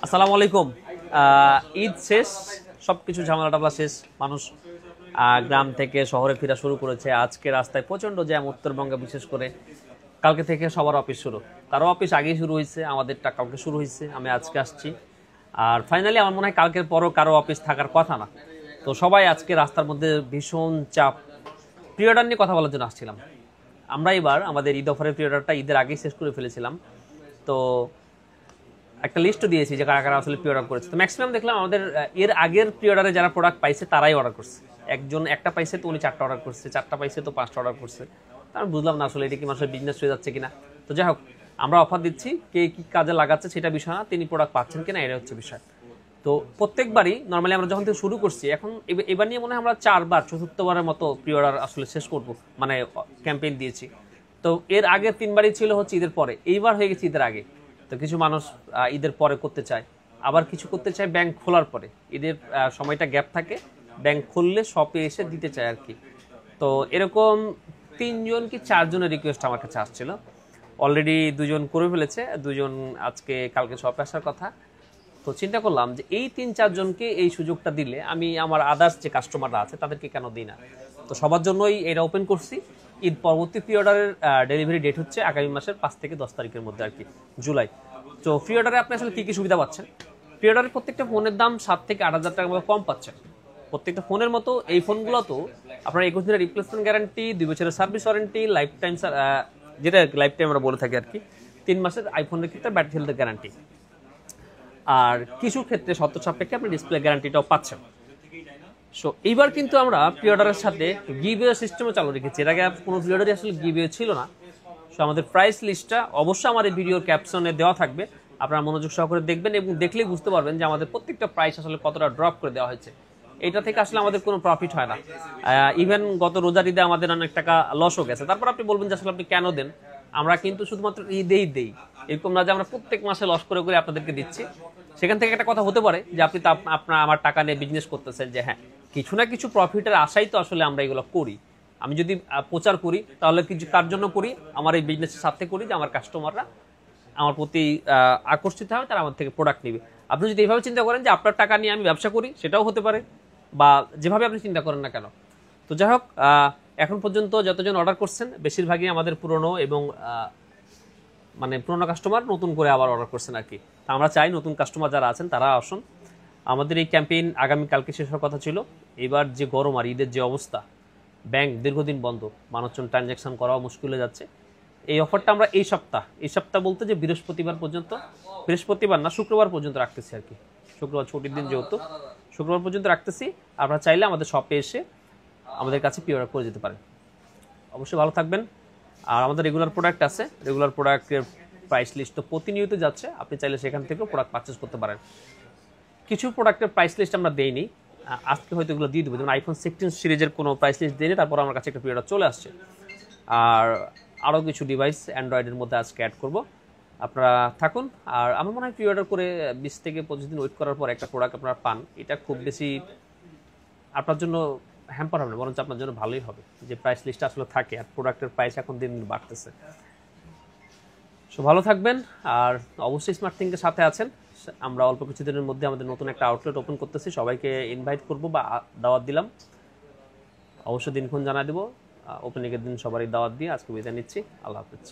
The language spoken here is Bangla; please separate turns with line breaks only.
আসসালামু আলাইকুম। ঈদ শেষ, সবকিছু ঝামেলা টামেলা শেষ। মানুষ গ্রাম থেকে শহরে ফেরা শুরু করেছে। আজকে রাস্তায় প্রচন্ড জ্যাম, উত্তরবঙ্গে বিশেষ করে। কালকে থেকে সবার অফিস শুরু, কারো অফিস আগেই শুরু হয়েছে, আমাদেরটা কালকে শুরু হয়েছে, আমি আজকে আসছি। আর ফাইনালি আমার মনে হয় কালকের পরও কারো অফিস থাকার কথা না। তো সবাই আজকে রাস্তার মধ্যে ভীষণ চাপ। প্রি অর্ডার নিয়ে কথা বলার জন্য আসছিলাম। আমরা এবার আমাদের ঈদ অফারের প্রি অর্ডারটা ঈদের আগেই শেষ করে ফেলেছিলাম। তো একটা লিস্টও দিয়েছি যে কারা কারা আসলে প্রি অর্ডার করেছে। তো ম্যাক্সিমাম দেখলাম আমাদের এর আগের প্রি অর্ডারে যারা প্রোডাক্ট পাইছে তারাই অর্ডার করছে। একজন একটা পাইছে তো উনি চারটা অর্ডার করছে, চারটা পাইছে তো পাঁচটা অর্ডার করছে। তা আমি বুঝলাম না আসলে এটা কি মানুষের বিজনেস হয়ে যাচ্ছে কিনা। তো যাই হোক, আমরা অফার দিচ্ছি, কে কি কাজে লাগাচ্ছে সেটা বিষয় না, তিনি প্রোডাক্ট পাচ্ছেন কিনা এটা হচ্ছে বিষয়। তো প্রত্যেকবারই নর্মালি আমরা যখন থেকে শুরু করছি, এখন এবার নিয়ে মনে হয় আমরা চারবার চতুর্থবারের মতো প্রি অর্ডার আসলে শেষ করব, মানে ক্যাম্পেইন দিয়েছি। তো এর আগে তিনবারই ছিল হচ্ছে ঈদের পরে, এইবার হয়ে গেছে ঈদের আগে। তো কিছু মানুষ ঈদের পরে করতে চায়, আবার কিছু করতে চায় ব্যাংক খোলার পরে। ঈদের সময়টা গ্যাপ থাকে, ব্যাংক খুললে শপে এসে দিতে চায় আর কি। তো এরকম তিনজন কি চারজনের রিকোয়েস্ট আমার কাছে আসছিল। অলরেডি দুজন করে ফেলেছে, দুজন আজকে কালকে শপে আসার কথা। তো চিন্তা করলাম যে এই তিন চারজনকে এই সুযোগটা দিলে আমি আমার আদার্স যে কাস্টমাররা আছে তাদেরকে কেন দিই না। তো সবার জন্যই এটা ওপেন করছি। ঈদ পরবর্তী প্রি অর্ডারের ডেলিভারি ডেট হচ্ছে আগামী মাসের 5 থেকে 10 তারিখের মধ্যে আর কি, জুলাই। তো প্রি অর্ডারে আপনি আসলে কী কী সুবিধা পাচ্ছেন? প্রি অর্ডারের প্রত্যেকটা ফোনের দাম 7 থেকে 8 হাজার টাকার মতো কম পাচ্ছেন। প্রত্যেকটা ফোনের মতো এই ফোনগুলো তো আপনার 21 দিনের রিপ্লেসমেন্ট গ্যারান্টি, 2 বছরের সার্ভিস ওয়ারেন্টি, লাইফ টাইম, যেটা লাইফ টাইম আমরা বলে থাকি আর কি, 3 মাসের আইফোনের ক্ষেত্রে ব্যাটারি হেলথের গ্যারান্টি। আর কিছু ক্ষেত্রে শর্ত সাপেক্ষে আপনি ডিসপ্লে গ্যারান্টিটাও পাচ্ছেন। সো এইবার কিন্তু আমরা প্রি অর্ডারের সাথে গিভওয়ে সিস্টেমও চালু রেখেছি। এর আগে কোনো প্রি অর্ডারে আসলে গিভওয়ে ছিল না। সো আমাদের প্রাইস লিস্টটা অবশ্যই আমার এই ভিডিওর ক্যাপশনে দেওয়া থাকবে, আপনারা মনোযোগ সহকারে দেখবেন এবং দেখলেই বুঝতে পারবেন যে আমাদের প্রত্যেকটা প্রাইস আসলে কতটা ড্রপ করে দেওয়া হয়েছে। এটা থেকে আসলে আমাদের কোনো প্রফিট হয় না। ইভেন গত রোজার ঈদে আমাদের অনেক টাকা লসও গেছে। তারপর আপনি বলবেন যে আসলে আপনি কেন দেন? আমরা কিন্তু শুধুমাত্র ঈদেই দেই, এরকম না যে আমরা প্রত্যেক মাসে লস করে করে আপনাদেরকে দিচ্ছি। সেখান থেকে একটা কথা হতে পারে যে আপনি তো আপনার আমার টাকা নিয়ে বিজনেস করতেছেন, যে হ্যাঁ কিছু না কিছু প্রফিটের আশাই তো আসলে আমরা এগুলো করি। আমি যদি প্রচার করি তাহলে কিছু কার জন্য করি? আমার এই বিজনেসের সাথে করি যে আমার কাস্টমাররা আমার প্রতি আকর্ষিত হবে, তারা আমার থেকে প্রোডাক্ট নেবে। আপনি যদি এইভাবে চিন্তা করেন যে আপনার টাকা নিয়ে আমি ব্যবসা করি, সেটাও হতে পারে, বা যেভাবে আপনি চিন্তা করেন না কেন। তো যাই হোক, এখন পর্যন্ত যতজন অর্ডার করছেন বেশিরভাগই আমাদের পুরনো এবং মানে পুরোনো কাস্টমার নতুন করে আবার অর্ডার করছেন আর কি। আমরা চাই নতুন কাস্টমার যারা আছেন তারা আসুন। আমাদের এই ক্যাম্পেইন আগামীকালকে শেষ হওয়ার কথা ছিল। এবার যে গরম আর ঈদের যে অবস্থা, ব্যাংক দীর্ঘদিন বন্ধ, মানুষজন ট্রানজ্যাকশন করাও মুশকিল হয়ে যাচ্ছে। এই অফারটা আমরা এই সপ্তাহ বলতে যে বৃহস্পতিবার পর্যন্ত, বৃহস্পতিবার না শুক্রবার পর্যন্ত রাখতেছি আর কি। শুক্রবার ছুটির দিন যেহেতু, শুক্রবার পর্যন্ত রাখতেছি। আপনারা চাইলে আমাদের শপে এসে আমাদের কাছে প্রি অর্ডার করে যেতে পারেন। অবশ্যই ভালো থাকবেন। আর আমাদের রেগুলার প্রোডাক্ট আছে, রেগুলার প্রোডাক্টের প্রাইস লিস্ট তো প্রতিনিয়ত যাচ্ছে, আপনি চাইলে সেখান থেকেও প্রোডাক্ট পারচেস করতে পারেন। কিছু প্রোডাক্টের প্রাইস লিস্ট আমরা দেইনি, আজকে হয়তো এগুলো দিয়ে দেবো। যেমন আইফোন 16 সিরিজের কোনো প্রাইস লিস্ট দিইনি, তারপর আমার কাছে একটা প্রি অর্ডার চলে আসছে। আর আরও কিছু ডিভাইস অ্যান্ড্রয়েডের মধ্যে আজকে অ্যাড করব। আপনারা থাকুন। আর আমার মনে হয় প্রি অর্ডার করে 20 থেকে 25 দিন ওয়েট করার পর একটা প্রোডাক্ট আপনারা পান, এটা খুব বেশি আপনার জন্য হ্যাম্পার হবে না, বরঞ্চ আপনার জন্য ভালোই হবে যে প্রাইস লিস্ট আসলে থাকে। আর প্রোডাক্টের প্রাইস এখন দিন দিন বাড়তেছে। সো ভালো থাকবেন। আর অবশ্যই স্মার্ট থিংকের সাথে আছেন। আমরা অল্প কিছুদিনের মধ্যে আমাদের নতুন একটা আউটলেট ওপেন করতেছি, সবাইকে ইনভাইট করব বা দাওয়াত দিলাম। অবশ্যই দিনক্ষণ জানা দেবো। ওপেনিংয়ের দিন সবারই দাওয়াত দিয়ে আজকে বিদায় নিচ্ছি। আল্লাহ হাফেজ।